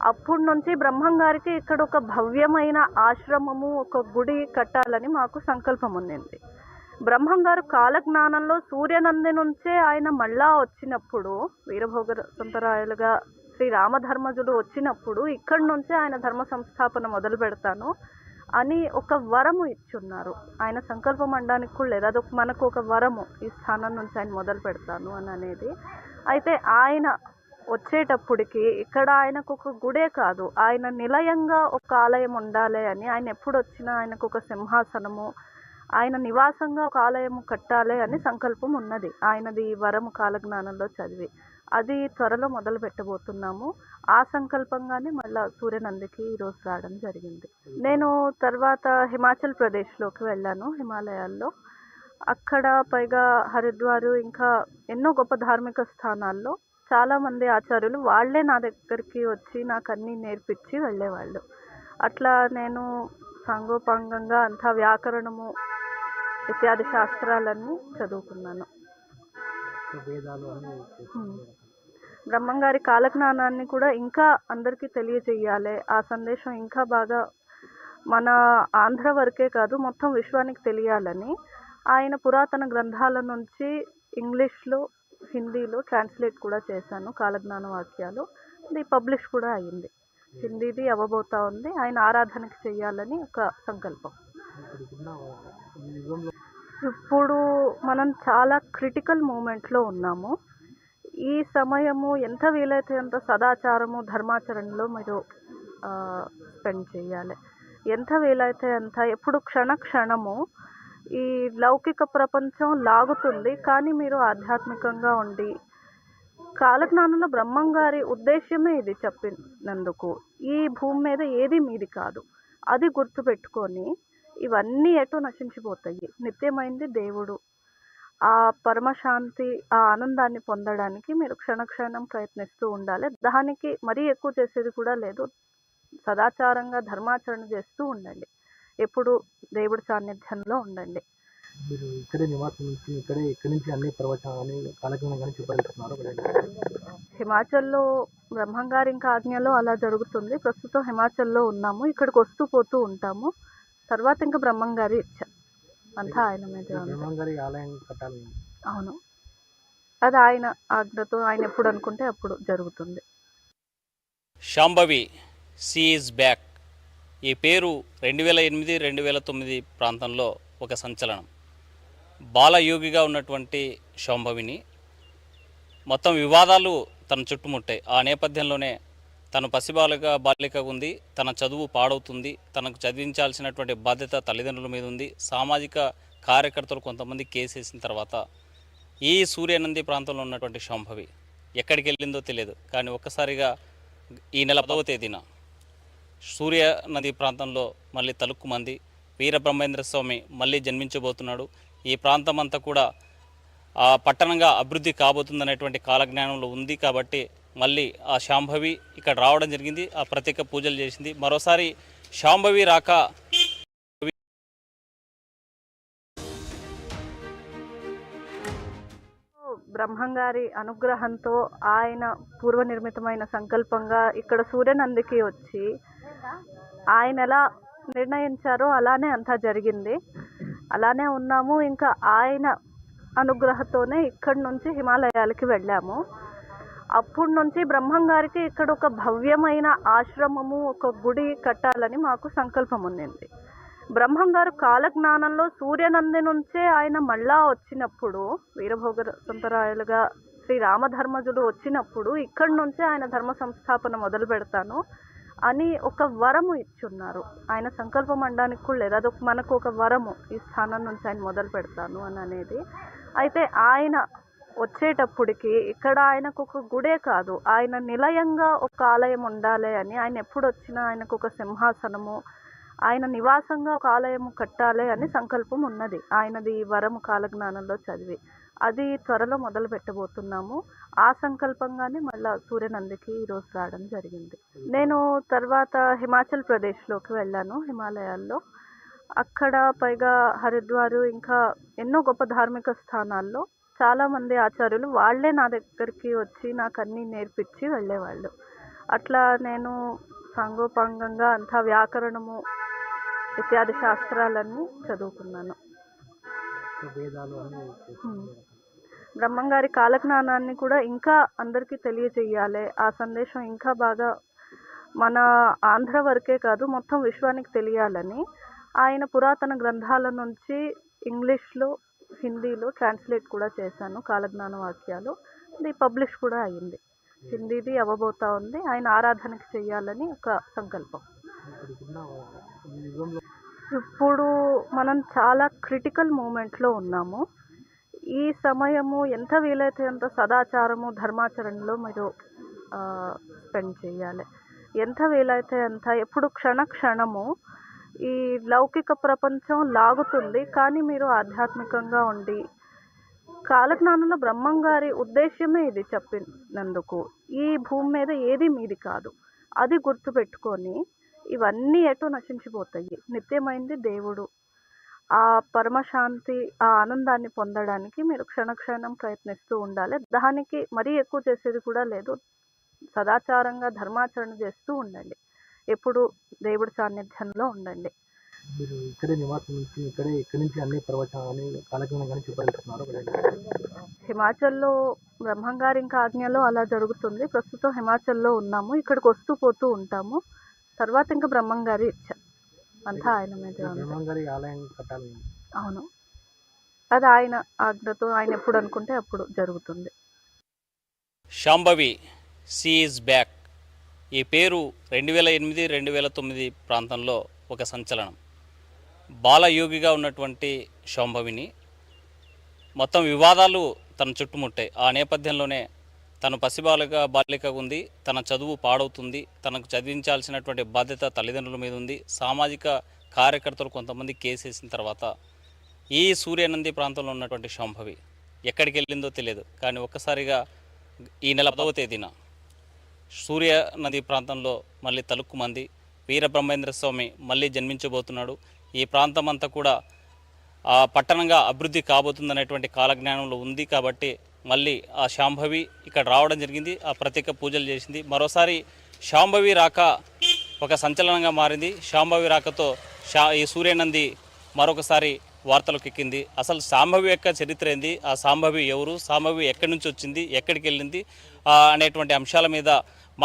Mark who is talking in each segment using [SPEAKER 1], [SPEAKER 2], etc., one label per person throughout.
[SPEAKER 1] అప్పటి నుంచి బ్రహ్మం గారికి ఇక్కడ ఒక భవ్యమైన ఆశ్రమము, ఒక గుడి కట్టాలని మాకు సంకల్పం ఉండింది. బ్రహ్మం గారు కాలజ్ఞానంలో సూర్యనంది నుంచే ఆయన మళ్ళా వచ్చినప్పుడు, వీరభోగ సంతరాయలుగా శ్రీ రామధర్మజుడు వచ్చినప్పుడు ఇక్కడి నుంచే ఆయన ధర్మ సంస్థాపన మొదలు పెడతాను అని ఒక వరము ఇచ్చున్నారు. ఆయన సంకల్పం అనడానికి కూడా లేదు, అదొక మనకు ఒక వరము, ఈ స్థానం నుంచి ఆయన మొదలు పెడతాను అని అనేది. అయితే ఆయన వచ్చేటప్పటికి ఇక్కడ ఆయనకు ఒక గుడే కాదు, ఆయన నిలయంగా ఒక ఆలయం ఉండాలి అని, ఆయన ఎప్పుడు వచ్చినా ఆయనకు ఒక సింహాసనము, ఆయన నివాసంగా ఒక ఆలయము కట్టాలి అని సంకల్పం ఉన్నది. ఆయనది వరము కాలజ్ఞానంలో చదివి అది త్వరలో మొదలు పెట్టబోతున్నాము. ఆ సంకల్పంగానే మళ్ళీ సూర్యనందికి ఈరోజు రావడం జరిగింది. నేను తర్వాత హిమాచల్ ప్రదేశ్లోకి వెళ్ళాను, హిమాలయాల్లో. అక్కడ పైగా హరిద్వారు ఇంకా ఎన్నో గొప్ప ధార్మిక స్థానాల్లో చాలామంది ఆచార్యులు వాళ్ళే నా దగ్గరికి వచ్చి నాకు అన్నీ నేర్పించి వెళ్ళేవాళ్ళు. అట్లా నేను సాంగోపాంగంగా అంతా వ్యాకరణము ఇత్యాది శాస్త్రాలన్నీ చదువుకున్నాను. బ్రహ్మంగారి కాలజ్ఞానాన్ని కూడా ఇంకా అందరికీ తెలియజేయాలి, ఆ సందేశం ఇంకా బాగా మన ఆంధ్ర వరకే కాదు మొత్తం విశ్వానికి తెలియాలని ఆయన పురాతన గ్రంథాల నుంచి ఇంగ్లీష్లో, హిందీలో ట్రాన్స్లేట్ కూడా చేశాను కాలజ్ఞాన వాక్యాలు. ఇది పబ్లిష్ కూడా అయ్యింది, హిందీది అవ్వబోతా ఉంది. ఆయన ఆరాధనకి చెయ్యాలని ఒక సంకల్పం. ఇప్పుడు మనం చాలా క్రిటికల్ మూమెంట్లో ఉన్నాము. ఈ సమయము ఎంత వీలైతే అంత సదాచారము, ధర్మాచరణలో మీరు స్పెండ్ చేయాలి. ఎంత వీలైతే అంత ఎప్పుడు క్షణ క్షణము ఈ లౌకిక ప్రపంచం లాగుతుంది, కానీ మీరు ఆధ్యాత్మికంగా ఉండి, కాలజ్ఞానంలో బ్రహ్మం గారి ఉద్దేశ్యమే ఇది చెప్పినందుకు, ఈ భూమి మీద ఏది మీది కాదు అది గుర్తుపెట్టుకొని ఇవన్నీ ఎటు నశించిపోతాయి, నిత్యమైంది దేవుడు, ఆ పరమశాంతి, ఆ ఆనందాన్ని పొందడానికి మీరు క్షణక్షణం ప్రయత్నిస్తూ ఉండాలి. దానికి మరీ ఎక్కువ చేసేది కూడా లేదు, సదాచారంగా ధర్మాచరణ చేస్తూ ఉండండి, ఎప్పుడు దేవుడి సాన్నిధ్యంలో ఉండండి.
[SPEAKER 2] మీరు ఇక్కడే నివాసం నుంచి ఇక్కడి నుంచి అన్ని ప్రవచనాలు కాలజ్ఞానం చెప్పగలుగుతున్నారు.
[SPEAKER 1] హిమాచల్లో బ్రహ్మం గారి ఇంకా ఆజ్ఞలో అలా జరుగుతుంది. ప్రస్తుతం హిమాచల్లో ఉన్నాము, ఇక్కడికి వస్తూ పోతూ ఉంటాము. తర్వాత ఇంకా బ్రహ్మం గారి ఇచ్చ అంతా ఆయన మీద.
[SPEAKER 2] బ్రహ్మం గారి ఆలయం కట్టాలి.
[SPEAKER 1] అవును, అది ఆయన ఆజ్ఞతో ఆయన ఎప్పుడు అనుకుంటే అప్పుడు జరుగుతుంది.
[SPEAKER 3] Shambhavi she is back. ఈ పేరు 2008, 2009 ప్రాంతంలో ఒక సంచలనం. బాలయోగిగా ఉన్నటువంటి శాంభవిని మొత్తం వివాదాలు తన చుట్టుముట్టాయి. ఆ నేపథ్యంలోనే తను బాలిక ఉంది, తన చదువు పాడవుతుంది, తనకు చదివించాల్సినటువంటి బాధ్యత తల్లిదండ్రుల మీద ఉంది, సామాజిక కార్యకర్తలు కొంతమంది కేసేసిన తర్వాత ఈ సూర్యనంది ప్రాంతంలో ఉన్నటువంటి శాంభవి ఎక్కడికి వెళ్ళిందో తెలియదు. కానీ ఒక్కసారిగా ఈ నెల 10వ తేదీన సూర్య నది ప్రాంతంలో మళ్ళీ తలుక్కుమంది వీరబ్రహ్మేంద్ర స్వామి మళ్ళీ జన్మించబోతున్నాడు. ఈ ప్రాంతం అంతా కూడా పట్టణంగా అభివృద్ధి కాబోతుందనేటువంటి కాలజ్ఞానంలో ఉంది. కాబట్టి మళ్ళీ ఆ శాంభవి ఇక్కడ రావడం జరిగింది, ఆ ప్రత్యేక పూజలు చేసింది. మరోసారి శాంభవి రాక
[SPEAKER 1] బ్రహ్మంగారి అనుగ్రహంతో ఆయన పూర్వ నిర్మితమైన సంకల్పంగా ఇక్కడ సూర్యనందికి వచ్చి ఆయన ఎలా నిర్ణయించారో అలానే అంతా జరిగింది, అలానే ఉన్నాము. ఇంకా ఆయన అనుగ్రహంతోనే ఇక్కడి నుంచి హిమాలయాలకి వెళ్ళాము. అప్పటి నుంచి బ్రహ్మం గారికి ఇక్కడ ఒక భవ్యమైన ఆశ్రమము, ఒక గుడి కట్టాలని మాకు సంకల్పం ఉండింది. బ్రహ్మం గారు కాలజ్ఞానంలో సూర్యనంది నుంచే ఆయన మళ్ళా వచ్చినప్పుడు, వీరభోగ సంతరాయలుగా శ్రీ రామధర్మజుడు వచ్చినప్పుడు ఇక్కడి నుంచే ఆయన ధర్మ సంస్థాపన మొదలు పెడతాను అని ఒక వరము ఇచ్చున్నారు. ఆయన సంకల్పం అనడానికి కూడా లేదు, అదొక మనకు ఒక వరము, ఈ స్థానం నుంచి ఆయన మొదలు పెడతాను అని అనేది. అయితే ఆయన వచ్చేటప్పటికి ఇక్కడ ఆయనకు ఒక గుడే కాదు, ఆయన నిలయంగా ఒక ఆలయం ఉండాలి అని, ఆయన ఎప్పుడు వచ్చినా ఆయనకు ఒక సింహాసనము, ఆయన నివాసంగా ఒక ఆలయము కట్టాలి అని సంకల్పం ఉన్నది. ఆయనది వరము కాలజ్ఞానంలో చదివి అది త్వరలో మొదలు పెట్టబోతున్నాము. ఆ సంకల్పంగానే మళ్ళీ సూర్యనందికి ఈరోజు రావడం జరిగింది. నేను తర్వాత హిమాచల్ ప్రదేశ్లోకి వెళ్ళాను, హిమాలయాల్లో. అక్కడ పైగా హరిద్వారు ఇంకా ఎన్నో గొప్ప ధార్మిక స్థానాల్లో చాలామంది ఆచార్యులు వాళ్ళే నా దగ్గరికి వచ్చి నాకు అన్నీ నేర్పించి వెళ్ళేవాళ్ళు. అట్లా నేను సాంగోపాంగంగా అంతా వ్యాకరణము ఇత్యాది శాస్త్రాలన్నీ చదువుకున్నాను.
[SPEAKER 2] వేదాలు అన్నీ
[SPEAKER 1] బ్రహ్మంగారి కాలజ్ఞానాన్ని కూడా ఇంకా అందరికీ తెలియజేయాలి. ఆ సందేశం ఇంకా బాగా మన ఆంధ్ర వరకే కాదు మొత్తం విశ్వానికి తెలియాలని ఆయన పురాతన గ్రంథాల నుంచి ఇంగ్లీష్లో హిందీలో ట్రాన్స్లేట్ కూడా చేశాను. కాలజ్ఞాన వాక్యాలు ఇది పబ్లిష్ కూడా అయ్యింది. హిందీది అవ్వబోతా ఉంది. ఆయన ఆరాధనకి చెయ్యాలని ఒక సంకల్పం. ఇప్పుడు మనం చాలా క్రిటికల్ మూమెంట్లో ఉన్నాము. ఈ సమయము ఎంత వీలైతే అంత సదాచారము ధర్మాచరణలో మీరు స్పెండ్ చేయాలి. ఎంత వీలైతే అంత ఎప్పుడు క్షణము ఈ లౌకిక ప్రపంచం లాగుతుంది, కానీ మీరు ఆధ్యాత్మికంగా ఉండి కాలజ్ఞానంలో బ్రహ్మంగారి ఉద్దేశ్యమే ఇది చెప్పినందుకు. ఈ భూమి మీద ఏది మీది కాదు, అది గుర్తుపెట్టుకొని ఇవన్నీ ఎటో నశించిపోతాయి. నిత్యమైంది దేవుడు. ఆ పరమశాంతి ఆ ఆనందాన్ని పొందడానికి మీరు క్షణం ప్రయత్నిస్తూ ఉండాలి. దానికి మరీ ఎక్కువ చేసేది కూడా లేదు. సదాచారంగా ధర్మాచరణ చేస్తూ ఉండండి. ఎప్పుడు దేవుడి సాన్నిధ్యంలో ఉండండి.
[SPEAKER 2] మీరు ఇక్కడే నివాసం నుంచి ఇక్కడి నుంచి అన్ని ప్రవచనాలు కాలజ్ఞానం కానీ చెప్పగలుగుతున్నారు.
[SPEAKER 1] హిమాచల్లో బ్రహ్మంగారి ఇంకా ఆజ్ఞలో అలా జరుగుతుంది. ప్రస్తుతం హిమాచల్లో ఉన్నాము. ఇక్కడికి వస్తూ పోతూ ఉంటాము. తర్వాత ఇంకా బ్రహ్మంగారి ఇచ్చ అంతా ఆయన మీద.
[SPEAKER 2] బ్రహ్మంగారి ఆలయం కట్టాలి.
[SPEAKER 1] అవును, అది ఆయన ఆజ్ఞతో ఆయన ఎప్పుడు అనుకుంటే అప్పుడు జరుగుతుంది.
[SPEAKER 3] శాంభవి సీఈస్ బ్యాక్ ఈ పేరు 2008-2009 ప్రాంతంలో ఒక సంచలనం. బాలయోగిగా ఉన్నటువంటి శాంభవిని మొత్తం వివాదాలు తన చుట్టుముట్టాయి. ఆ నేపథ్యంలోనే తను బాలిక ఉంది, తన చదువు పాడవుతుంది, తనకు చదివించాల్సినటువంటి బాధ్యత తల్లిదండ్రుల మీద ఉంది. సామాజిక కార్యకర్తలు కొంతమంది కేసేసిన తర్వాత ఈ సూర్యనంది ప్రాంతంలో ఉన్నటువంటి శాంభవి ఎక్కడికి వెళ్ళిందో తెలియదు. కానీ ఒక్కసారిగా ఈ నెల 10వ తేదీన సూర్య నది ప్రాంతంలో మళ్ళీ తలుక్కుమంది. వీరబ్రహ్మేంద్ర స్వామి మళ్ళీ జన్మించబోతున్నాడు. ఈ ప్రాంతం అంతా కూడా పట్టణంగా అభివృద్ధి కాబోతుందనేటువంటి కాలజ్ఞానంలో ఉంది. కాబట్టి మళ్ళీ ఆ శాంభవి ఇక్కడ రావడం జరిగింది. ఆ ప్రత్యేక పూజలు చేసింది. మరోసారి శాంభవి రాక ఒక సంచలనంగా మారింది. శాంభవి రాకతో ఈ సూర్యనంది మరొకసారి వార్తలకు ఎక్కింది. అసలు శాంభవి యొక్క చరిత్ర ఏంది, ఆ శాంభవి ఎవరు, శాంభవి ఎక్కడి నుంచి వచ్చింది, ఎక్కడికి వెళ్ళింది అనేటువంటి అంశాల మీద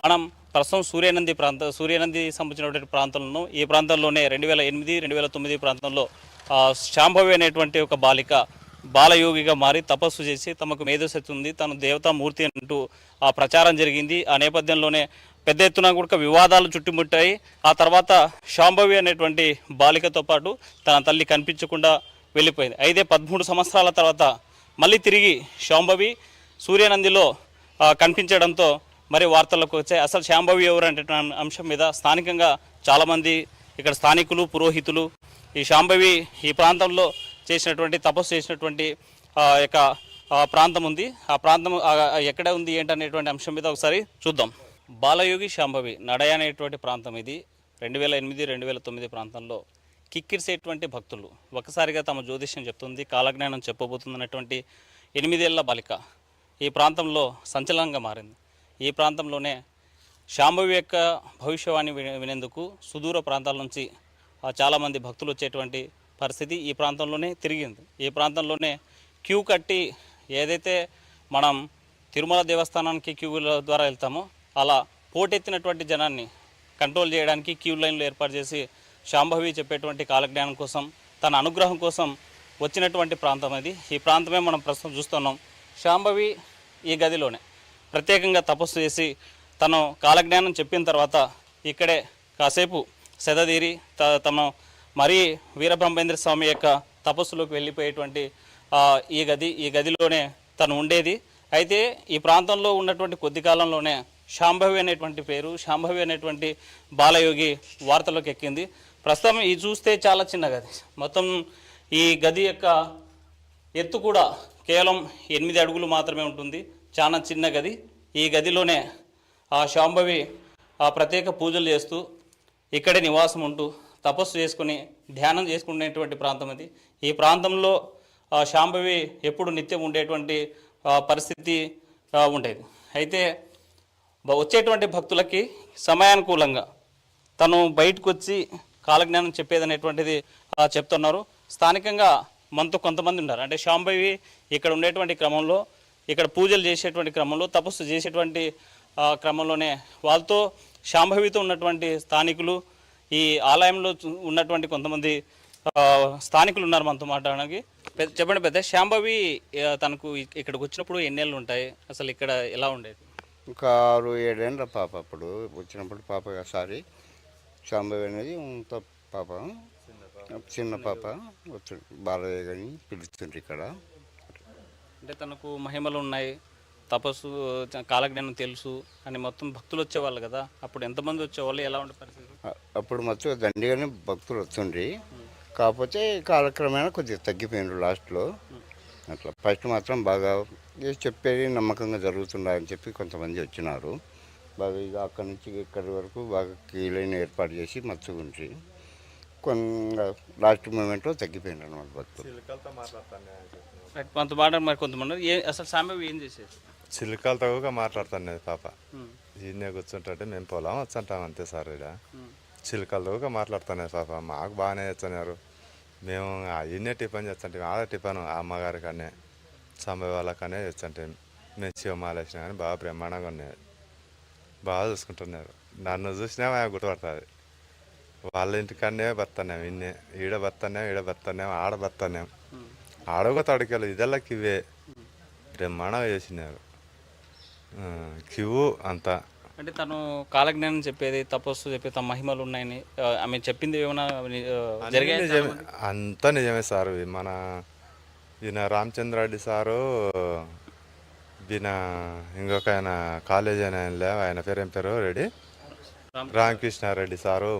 [SPEAKER 3] మనం ప్రస్తుతం సూర్యనంది సంబంధించినటువంటి ప్రాంతంలో ఈ ప్రాంతంలోనే 2008-2009 ప్రాంతంలో శాంభవి అనేటువంటి ఒక బాలయోగిగా మారి తపస్సు చేసి తమకు మేధోశక్తి ఉంది, తను దేవతామూర్తి అంటూ ఆ ప్రచారం జరిగింది. ఆ నేపథ్యంలోనే పెద్ద ఎత్తున కూడా వివాదాలు చుట్టుముట్టాయి. ఆ తర్వాత శాంభవి అనేటువంటి బాలికతో పాటు తన తల్లి కనిపించకుండా వెళ్ళిపోయింది. అయితే 13 సంవత్సరాల తర్వాత మళ్ళీ తిరిగి శాంభవి సూర్యనందిలో కనిపించడంతో మరి వార్తలకు వచ్చాయి. అసలు శాంభవి ఎవరు అంటే అంశం మీద స్థానికంగా చాలామంది ఇక్కడ స్థానికులు పురోహితులు ఈ శాంభవి ఈ ప్రాంతంలో తపస్సు చేసినటువంటి యొక్క ప్రాంతం ఉంది. ఆ ప్రాంతం ఎక్కడ ఉంది ఏంటనేటువంటి అంశం మీద ఒకసారి చూద్దాం. బాలయోగి శాంభవి నడయ అనేటువంటి ప్రాంతం ఇది 2008-2009 ప్రాంతంలో కిక్కిరిసేటువంటి భక్తులు ఒకసారిగా తమ జ్యోతిష్యం చెప్తుంది, కాలజ్ఞానం చెప్పబోతుంది అనేటువంటి 8 ఏళ్ల బాలిక ఈ ప్రాంతంలో సంచలనంగా మారింది. ఈ ప్రాంతంలోనే శాంభవి యొక్క భవిష్యవాణి వినేందుకు సుదూర ప్రాంతాల నుంచి చాలామంది భక్తులు వచ్చేటువంటి పరిస్థితి ఈ ప్రాంతంలోనే తిరిగింది. ఈ ప్రాంతంలోనే క్యూ కట్టి ఏదైతే మనం తిరుమల దేవస్థానానికి క్యూల ద్వారా వెళ్తామో అలా పోటెత్తినటువంటి జనాన్ని కంట్రోల్ చేయడానికి క్యూ లైన్లు ఏర్పాటు చేసి శాంభవి చెప్పేటువంటి కాలజ్ఞానం కోసం తన అనుగ్రహం కోసం వచ్చినటువంటి ప్రాంతం ఇది. ఈ ప్రాంతమే మనం ప్రస్తుతం చూస్తున్నాం. శాంభవి ఈ గదిలోనే ప్రత్యేకంగా తపస్సు చేసి తను కాలజ్ఞానం చెప్పిన తర్వాత ఇక్కడే కాసేపు సెదదీరి తను మరీ వీరబ్రహ్మేంద్ర స్వామి యొక్క తపస్సులోకి వెళ్ళిపోయేటువంటి ఈ గదిలోనే తను ఉండేది. అయితే ఈ ప్రాంతంలో ఉన్నటువంటి కొద్ది కాలంలోనే శాంభవి అనేటువంటి పేరు, శాంభవి అనేటువంటి బాలయోగి వార్తలోకి ఎక్కింది. ప్రస్తుతం ఇది చూస్తే చాలా చిన్న గది. మొత్తం ఈ గది యొక్క ఎత్తు కూడా కేవలం 8 అడుగులు మాత్రమే ఉంటుంది. చాలా చిన్న గది. ఈ గదిలోనే ఆ శాంభవి ప్రత్యేక పూజలు చేస్తూ ఇక్కడే నివాసం ఉంటూ తపస్సు చేసుకుని ధ్యానం చేసుకునేటువంటి ప్రాంతం ఇది. ఈ ప్రాంతంలో శాంభవి ఎప్పుడు నిత్యం ఉండేటువంటి పరిస్థితి ఉండేది. అయితే వచ్చేటువంటి భక్తులకి సమయానుకూలంగా తను బయటకు వచ్చి కాలజ్ఞానం చెప్పేది అనేటువంటిది చెప్తున్నారు. స్థానికంగా మనతో కొంతమంది ఉన్నారు. అంటే శాంభవి ఇక్కడ ఉండేటువంటి క్రమంలో, ఇక్కడ పూజలు చేసేటువంటి క్రమంలో, తపస్సు చేసేటువంటి క్రమంలోనే వాళ్ళతో శాంభవితో ఉన్నటువంటి స్థానికులు, ఈ ఆలయంలో ఉన్నటువంటి కొంతమంది స్థానికులు ఉన్నారు మనతో మాట్లాడడానికి. చెప్పండి పెద్ద, శాంభవి తనకు ఇక్కడికి వచ్చినప్పుడు ఎన్నేళ్ళు ఉంటాయి, అసలు ఇక్కడ ఎలా ఉండేది?
[SPEAKER 4] ఇంకా 6-7 ఏళ్ళ పాప అప్పుడు వచ్చినప్పుడు పాప ఒకసారి శాంభవి అనేది ఇంత పాప, చిన్న పాప వచ్చి బాలయ్య కానీ పిలుస్తుండ్రు ఇక్కడ.
[SPEAKER 3] అంటే తనకు మహిమలు ఉన్నాయి, తపస్సు, కాలజ్ఞానం తెలుసు అని మొత్తం భక్తులు వచ్చేవాళ్ళు కదా, అప్పుడు ఎంతమంది వచ్చేవాళ్ళు, ఎలా ఉండే పరిస్థితి?
[SPEAKER 4] అప్పుడు మొత్తం దండిగానే భక్తులు వస్తుండ్రి. కాకపోతే కాలక్రమేణా కొద్దిగా తగ్గిపోయినారు లాస్ట్లో. అట్లా ఫస్ట్ మాత్రం బాగా చెప్పేది నమ్మకంగా జరుగుతున్నాయని చెప్పి కొంతమంది వచ్చినారు. బాగా ఇక అక్కడి నుంచి ఇక్కడి వరకు బాగా కీలైన ఏర్పాటు చేసి మచ్చుకుండ్రి. లాస్ట్ మూమెంట్లో తగ్గిపోయినారు అన్నమాట భక్తులు.
[SPEAKER 3] కొంత మాట మరి కొంతమంది అసలు శాంభవి ఏం చేసేది?
[SPEAKER 5] చిలుకలతో కూడా మాట్లాడుతాను పాప. ఈయనే కూర్చుంటే మేము పొలం వచ్చంటాం అంతే సార్. ఇక్కడ చిలుకలతో కూడా మాట్లాడుతానే పాప. మాకు బాగానే చేస్తున్నారు. మేము ఈయనే టిఫిన్ చేస్తుంటే ఆడ టిఫిన్ అమ్మగారి కానీ శాంభవి వాళ్ళకనే చేస్తుంటే మేము శివమాల వేసినా కానీ బాగా బ్రహ్మాండంగా ఉన్నాయి, బాగా చూసుకుంటున్నారు. నన్ను చూసినా గుర్తుపడుతుంది. వాళ్ళ ఇంటికన్నే బతున్నాం, ఇన్నే ఈడ బతున్నాం, ఈడ బతున్నాం, ఆడ బతున్నాం, ఆడగా తడికెళ్ళి ఇదెల్లకి ఇవే బ్రహ్మాండంగా చేసినారు. క్యూ అంతా.
[SPEAKER 3] అంటే తను కాలజ్ఞానం చెప్పేది, తపస్సు చెప్పేది, తమ మహిమలు ఉన్నాయని ఆమె చెప్పింది ఏమైనా జరిగాయి?
[SPEAKER 5] అంతా నిజమే సార్. మన ఈయన రామచంద్రారెడ్డి సారు, ఈయన ఇంకొక ఆయన కాలేజీ ఆయన పేరు ఏం పేరు రెడ్డి రామకృష్ణారెడ్డి సారు